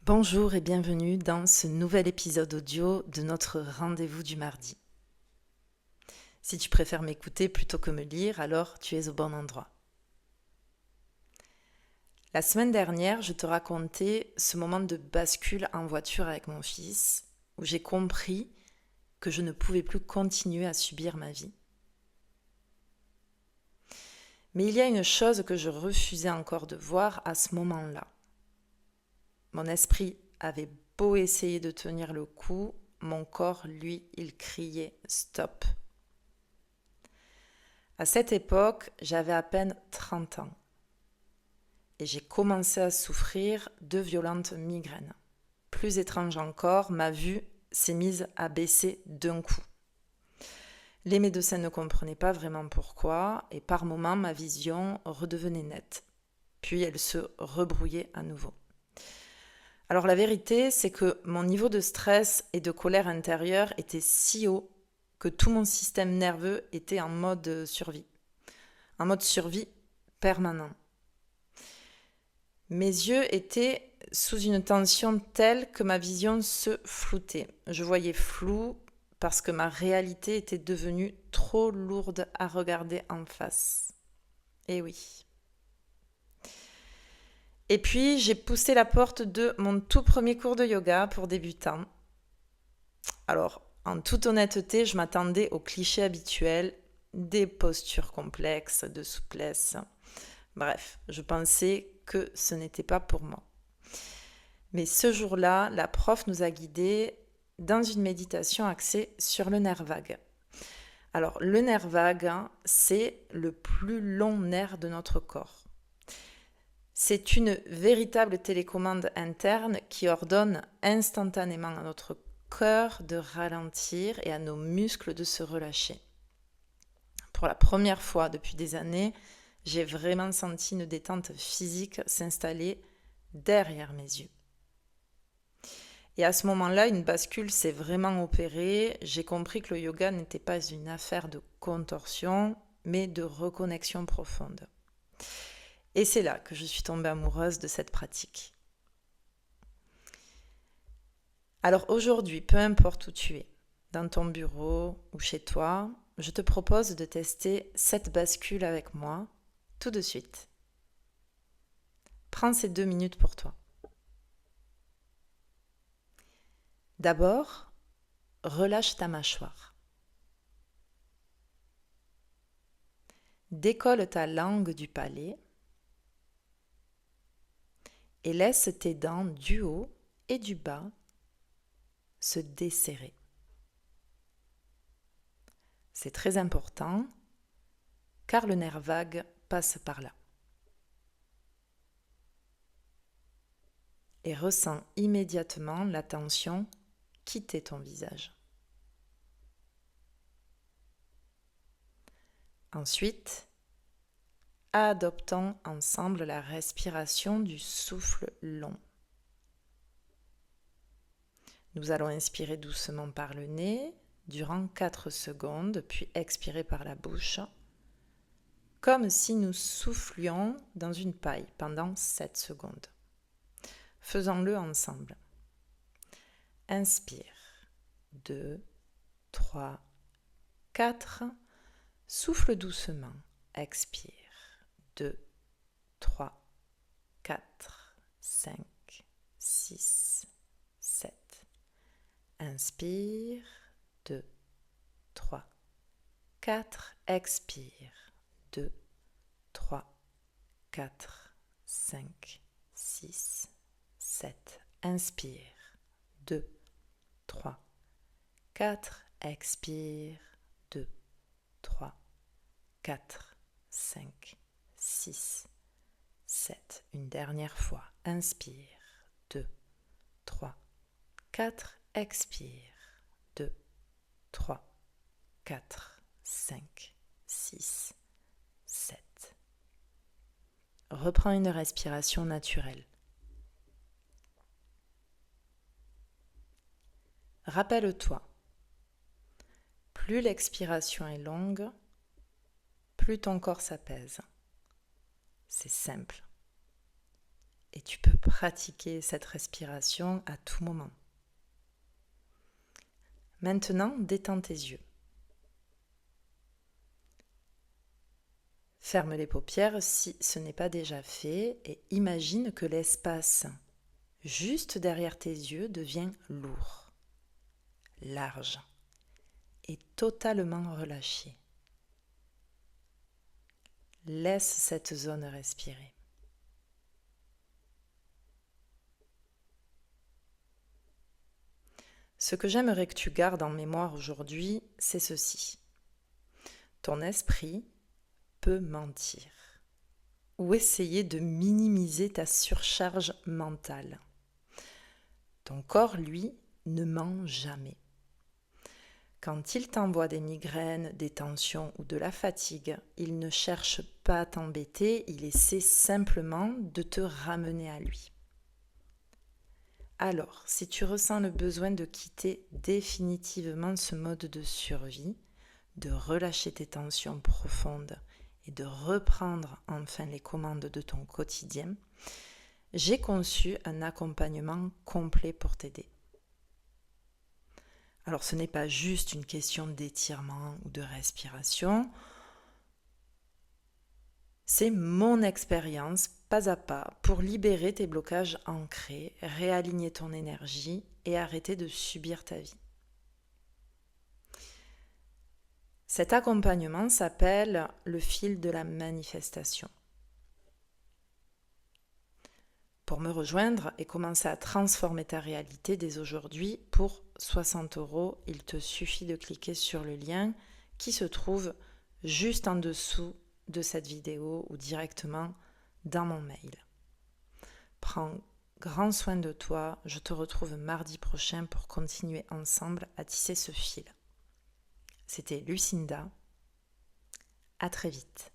Bonjour et bienvenue dans ce nouvel épisode audio de notre rendez-vous du mardi. Si tu préfères m'écouter plutôt que me lire, alors tu es au bon endroit. La semaine dernière, je te racontais ce moment de bascule en voiture avec mon fils, où j'ai compris que je ne pouvais plus continuer à subir ma vie. Mais il y a une chose que je refusais encore de voir à ce moment-là. Mon esprit avait beau essayer de tenir le coup, mon corps, lui, il criait « stop ». À cette époque, j'avais à peine 30 ans et j'ai commencé à souffrir de violentes migraines. Plus étrange encore, ma vue s'est mise à baisser d'un coup. Les médecins ne comprenaient pas vraiment pourquoi et par moments ma vision redevenait nette. Puis elle se rebrouillait à nouveau. Alors la vérité, c'est que mon niveau de stress et de colère intérieure était si haut que tout mon système nerveux était en mode survie. Un mode survie permanent. Mes yeux étaient sous une tension telle que ma vision se floutait. Je voyais flou parce que ma réalité était devenue trop lourde à regarder en face. Eh oui. Et puis, j'ai poussé la porte de mon tout premier cours de yoga pour débutants. Alors, en toute honnêteté, je m'attendais aux clichés habituels, des postures complexes, de souplesse. Bref, je pensais que ce n'était pas pour moi. Mais ce jour-là, la prof nous a guidés dans une méditation axée sur le nerf vague. Alors, le nerf vague, c'est le plus long nerf de notre corps. C'est une véritable télécommande interne qui ordonne instantanément à notre cœur de ralentir et à nos muscles de se relâcher. Pour la première fois depuis des années, j'ai vraiment senti une détente physique s'installer derrière mes yeux. Et à ce moment-là, une bascule s'est vraiment opérée. J'ai compris que le yoga n'était pas une affaire de contorsion, mais de reconnexion profonde. Et c'est là que je suis tombée amoureuse de cette pratique. Alors aujourd'hui, peu importe où tu es, dans ton bureau ou chez toi, je te propose de tester cette bascule avec moi tout de suite. Prends ces 2 minutes pour toi. D'abord, relâche ta mâchoire. Décolle ta langue du palais et laisse tes dents du haut et du bas se desserrer. C'est très important car le nerf vague passe par là. Et ressens immédiatement la tension quitter ton visage. Ensuite, adoptons ensemble la respiration du souffle long. Nous allons inspirer doucement par le nez durant 4 secondes, puis expirer par la bouche, comme si nous soufflions dans une paille pendant 7 secondes. Faisons-le ensemble. Inspire. 2, 3, 4. Souffle doucement. Expire. 2, 3, 4, 5, 6, 7. Inspire. 2, 3, 4. Expire. 2, 3, 4, 5, 6, 7. Inspire. 2, 3, 4. Expire. 2, 3, 4, 5, 6, 7. Une dernière fois. Inspire. 2, 3, 4. Expire. 2, 3, 4, 5, 6, 7. Reprends une respiration naturelle. Rappelle-toi, plus l'expiration est longue, plus ton corps s'apaise. C'est simple. et tu peux pratiquer cette respiration à tout moment. Maintenant, détends tes yeux. Ferme les paupières si ce n'est pas déjà fait et imagine que l'espace juste derrière tes yeux devient lourd, large et totalement relâché. Laisse cette zone respirer. Ce que j'aimerais que tu gardes en mémoire aujourd'hui, c'est ceci. Ton esprit peut mentir ou essayer de minimiser ta surcharge mentale. Ton corps, lui, ne ment jamais. Quand il t'envoie des migraines, des tensions ou de la fatigue, il ne cherche pas à t'embêter, il essaie simplement de te ramener à lui. Alors, si tu ressens le besoin de quitter définitivement ce mode de survie, de relâcher tes tensions profondes et de reprendre enfin les commandes de ton quotidien, j'ai conçu un accompagnement complet pour t'aider. Alors ce n'est pas juste une question d'étirement ou de respiration, c'est mon expérience pas à pas pour libérer tes blocages ancrés, réaligner ton énergie et arrêter de subir ta vie. Cet accompagnement s'appelle le fil de la manifestation. Pour me rejoindre et commencer à transformer ta réalité dès aujourd'hui, pour 60 €, il te suffit de cliquer sur le lien qui se trouve juste en dessous de cette vidéo ou directement dans mon mail. Prends grand soin de toi, je te retrouve mardi prochain pour continuer ensemble à tisser ce fil. C'était Lucinda, à très vite.